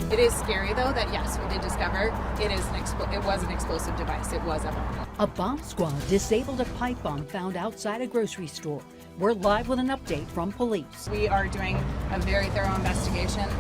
It is scary though that yes, we did discover it was an explosive device. It was a bomb. A bomb squad disabled a pipe bomb found outside a grocery store. We're live with an update from police. We are doing a very thorough investigation,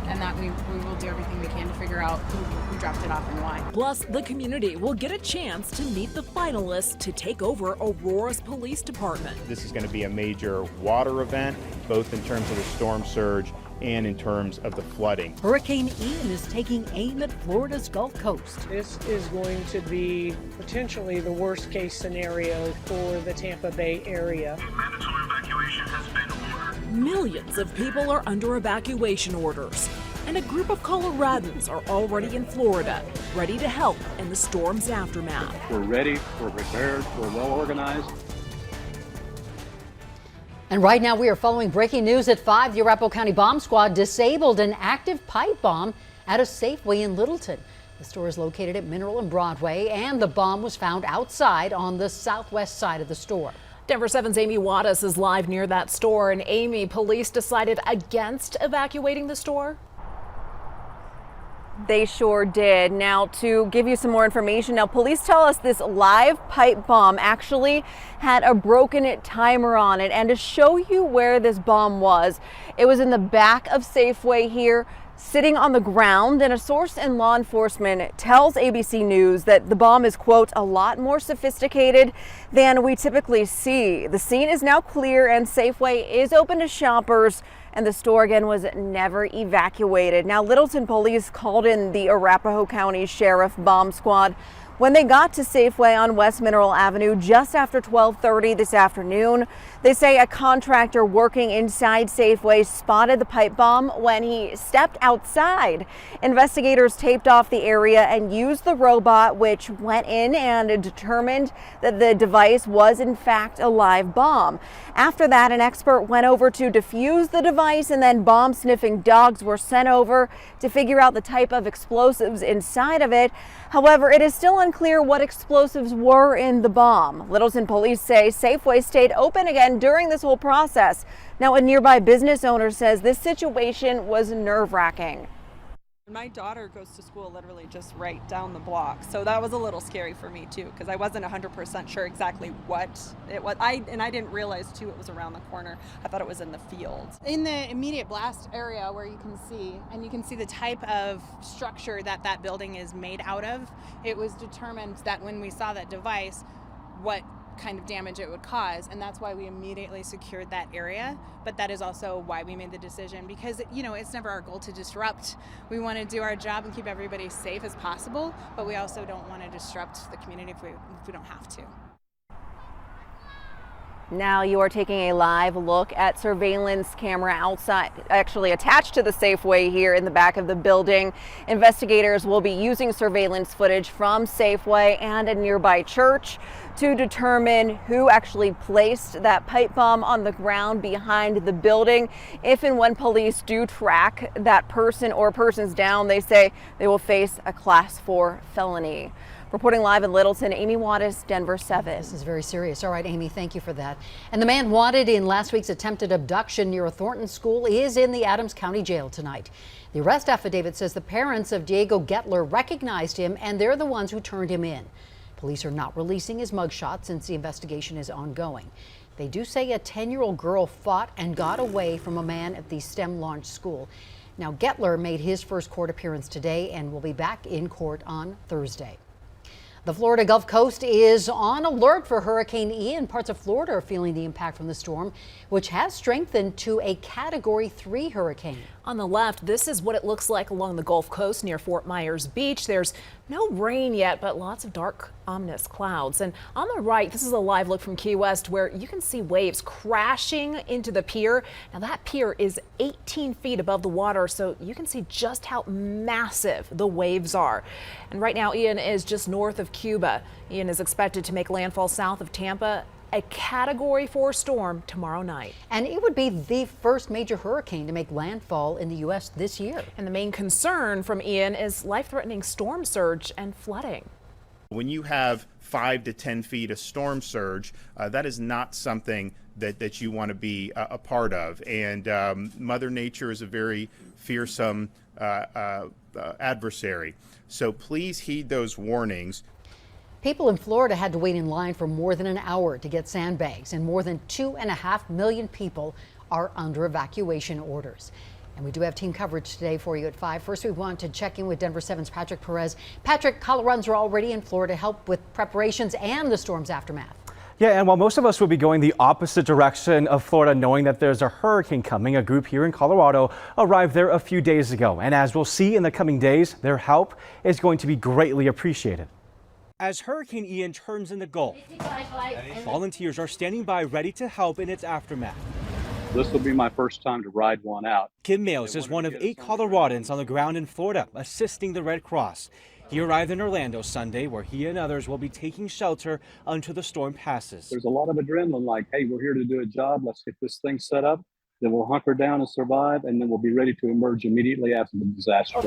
and that we will do everything we can to figure out who dropped it off and why. Plus, the community will get a chance to meet the finalists to take over Aurora's police department. This is going to be a major water event, both in terms of the storm surge and in terms of the flooding. Hurricane Ian is taking aim at Florida's Gulf Coast. This is going to be potentially the worst case scenario for the Tampa Bay area. Mandatory evacuation has been ordered. Millions of people are under evacuation orders, and a group of Coloradans are already in Florida, ready to help in the storm's aftermath. We're ready, we're prepared, we're well organized. And right now we are following breaking news at 5. The Arapahoe County Bomb Squad disabled an active pipe bomb at a Safeway in Littleton. The store is located at Mineral and Broadway, and the bomb was found outside on the southwest side of the store. Denver 7's Amy Wattis is live near that store. And Amy, police decided against evacuating the store? They sure did. Now, to give you some more information, now police tell us this live pipe bomb actually had a broken timer on it. And to show you where this bomb was, it was in the back of Safeway here, sitting on the ground. And a source in law enforcement tells ABC News that the bomb is, quote, a lot more sophisticated than we typically see. The scene is now clear and Safeway is open to shoppers, and the store again was never evacuated. Now, Littleton police called in the Arapahoe County Sheriff Bomb Squad when they got to Safeway on West Mineral Avenue just after 12:30 this afternoon. They say a contractor working inside Safeway spotted the pipe bomb when he stepped outside. Investigators taped off the area and used the robot, which went in and determined that the device was in fact a live bomb. After that, an expert went over to defuse the device, and then bomb sniffing dogs were sent over to figure out the type of explosives inside of it. However, it is still unclear what explosives were in the bomb. Littleton police say Safeway stayed open again during this whole process. Now, a nearby business owner says this situation was nerve-wracking. My daughter goes to school literally just right down the block, so that was a little scary for me too, because I wasn't 100% sure exactly what it was. I didn't realize too it was around the corner. I thought it was in the field. In the immediate blast area where you can see the type of structure that building is made out of, it was determined that when we saw that device, what kind of damage it would cause, and that's why we immediately secured that area. But that is also why we made the decision, because it's never our goal to disrupt. We want to do our job and keep everybody safe as possible, but we also don't want to disrupt the community if we don't have to. Now you are taking a live look at surveillance camera outside, actually attached to the Safeway here in the back of the building. Investigators will be using surveillance footage from Safeway and a nearby church to determine who actually placed that pipe bomb on the ground behind the building. If and when police do track that person or persons down, they say they will face a Class 4 felony. Reporting live in Littleton, Amy Wattis, Denver 7. This is very serious. All right, Amy, thank you for that. And the man wanted in last week's attempted abduction near a Thornton school is in the Adams County Jail tonight. The arrest affidavit says the parents of Diego Gettler recognized him, and they're the ones who turned him in. Police are not releasing his mugshot since the investigation is ongoing. They do say a 10-year-old girl fought and got away from a man at the STEM launch school. Now, Gettler made his first court appearance today and will be back in court on Thursday. The Florida Gulf Coast is on alert for Hurricane Ian. Parts of Florida are feeling the impact from the storm, which has strengthened to a Category 3 hurricane. On the left, this is what it looks like along the Gulf Coast near Fort Myers Beach. There's no rain yet, but lots of dark, ominous clouds. And on the right, this is a live look from Key West where you can see waves crashing into the pier. Now that pier is 18 feet above the water, so you can see just how massive the waves are. And right now, Ian is just north of Cuba. Ian is expected to make landfall south of Tampa, a Category 4 storm tomorrow night. And it would be the first major hurricane to make landfall in the U.S. this year. And the main concern from Ian is life-threatening storm surge and flooding. When you have 5 to 10 feet of storm surge, that is not something that you want to be a part of. And Mother Nature is a very fearsome adversary. So please heed those warnings. People in Florida had to wait in line for more than an hour to get sandbags, and more than 2.5 million people are under evacuation orders. And we do have team coverage today for you at 5. First, we want to check in with Denver 7's Patrick Perez. Patrick, Coloradans are already in Florida to help with preparations and the storm's aftermath. Yeah, and while most of us will be going the opposite direction of Florida, knowing that there's a hurricane coming, a group here in Colorado arrived there a few days ago. And as we'll see in the coming days, their help is going to be greatly appreciated. As Hurricane Ian turns in the Gulf, volunteers are standing by ready to help in its aftermath. This will be my first time to ride one out. Kim Mayos is one of 8 Coloradans on the ground in Florida assisting the Red Cross. He arrived in Orlando Sunday, where he and others will be taking shelter until the storm passes. There's a lot of adrenaline, like, hey, we're here to do a job. Let's get this thing set up. Then we'll hunker down and survive, and then we'll be ready to emerge immediately after the disaster.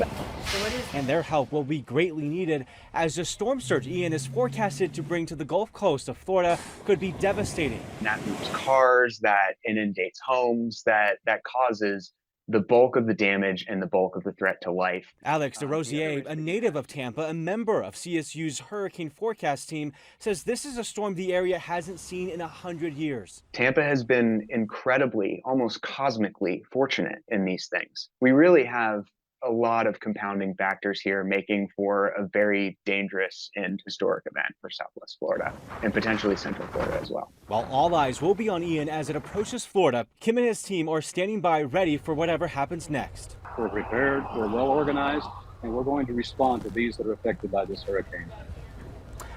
And their help will be greatly needed, as the storm surge Ian is forecasted to bring to the Gulf Coast of Florida could be devastating. That moves cars, that inundates homes, that causes the bulk of the damage and the bulk of the threat to life. Alex DeRosier, a native of Tampa, a member of CSU's hurricane forecast team, says this is a storm the area hasn't seen in 100 years. Tampa has been incredibly, almost cosmically fortunate in these things. We really have a lot of compounding factors here, making for a very dangerous and historic event for Southwest Florida and potentially Central Florida as well. While all eyes will be on Ian as it approaches Florida, Kim and his team are standing by ready for whatever happens next. We're prepared, we're well organized, and we're going to respond to these that are affected by this hurricane.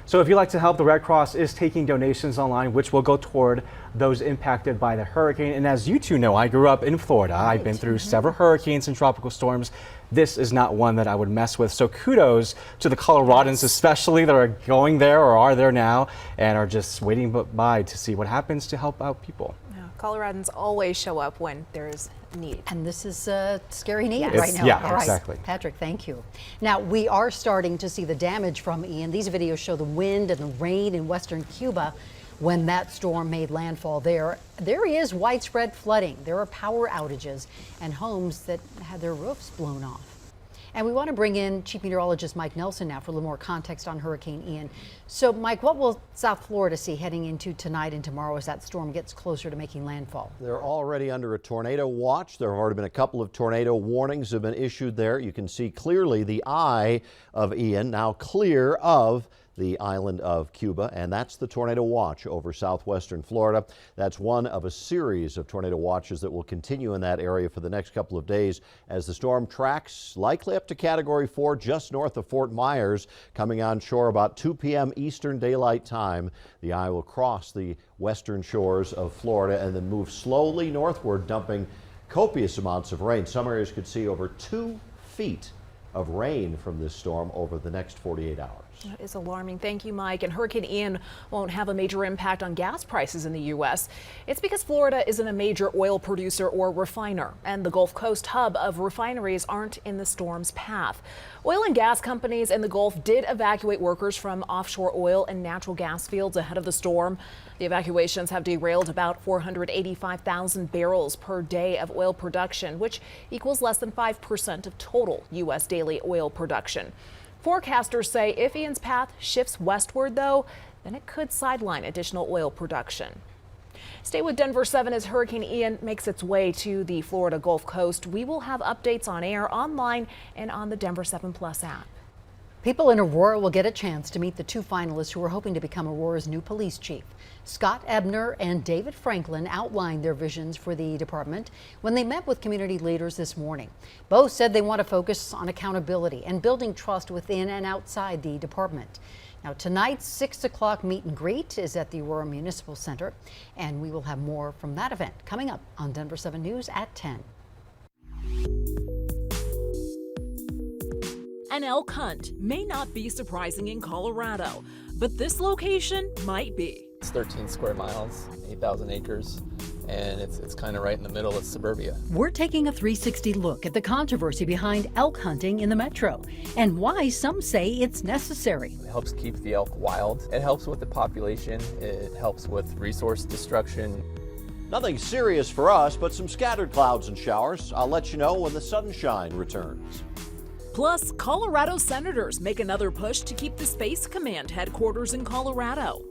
So if you'd like to help, the Red Cross is taking donations online, which will go toward those impacted by the hurricane. And as you two know, I grew up in Florida. Right. I've been through several hurricanes and tropical storms. This is not one that I would mess with. So kudos to the Coloradans, especially that are going there or are there now and are just waiting by to see what happens to help out people. Coloradans always show up when there's need. And this is a scary need Yes. right now. Yeah, All right. exactly. Patrick, thank you. Now, we are starting to see the damage from Ian. These videos show the wind and the rain in western Cuba when that storm made landfall there. There is widespread flooding. There are power outages and homes that had their roofs blown off. And we want to bring in Chief Meteorologist Mike Nelson now for a little more context on Hurricane Ian. So, Mike, what will South Florida see heading into tonight and tomorrow as that storm gets closer to making landfall? They're already under a tornado watch. There have already been a couple of tornado warnings have been issued there. You can see clearly the eye of Ian now clear of the island of Cuba, and that's the tornado watch over southwestern Florida. That's one of a series of tornado watches that will continue in that area for the next couple of days as the storm tracks likely up to Category 4 just north of Fort Myers, coming on shore about 2 p.m. Eastern Daylight Time. The eye will cross the western shores of Florida and then move slowly northward, dumping copious amounts of rain. Some areas could see over 2 feet of rain from this storm over the next 48 hours. That is alarming. Thank you, Mike. And Hurricane Ian won't have a major impact on gas prices in the U.S. It's because Florida isn't a major oil producer or refiner, and the Gulf Coast hub of refineries aren't in the storm's path. Oil and gas companies in the Gulf did evacuate workers from offshore oil and natural gas fields ahead of the storm. The evacuations have derailed about 485,000 barrels per day of oil production, which equals less than 5% of total U.S. daily oil production. Forecasters say if Ian's path shifts westward, though, then it could sideline additional oil production. Stay with Denver 7 as Hurricane Ian makes its way to the Florida Gulf Coast. We will have updates on air, online, and on the Denver 7 Plus app. People in Aurora will get a chance to meet the 2 finalists who are hoping to become Aurora's new police chief. Scott Ebner and David Franklin outlined their visions for the department when they met with community leaders this morning. Both said they want to focus on accountability and building trust within and outside the department. Now, tonight's 6 o'clock meet and greet is at the Aurora Municipal Center, and we will have more from that event coming up on Denver 7 News at 10. An elk hunt may not be surprising in Colorado, but this location might be. It's 13 square miles, 8,000 acres, and it's kind of right in the middle of suburbia. We're taking a 360 look at the controversy behind elk hunting in the metro and why some say it's necessary. It helps keep the elk wild. It helps with the population. It helps with resource destruction. Nothing serious for us, but some scattered clouds and showers. I'll let you know when the sunshine returns. Plus, Colorado senators make another push to keep the Space Command headquarters in Colorado.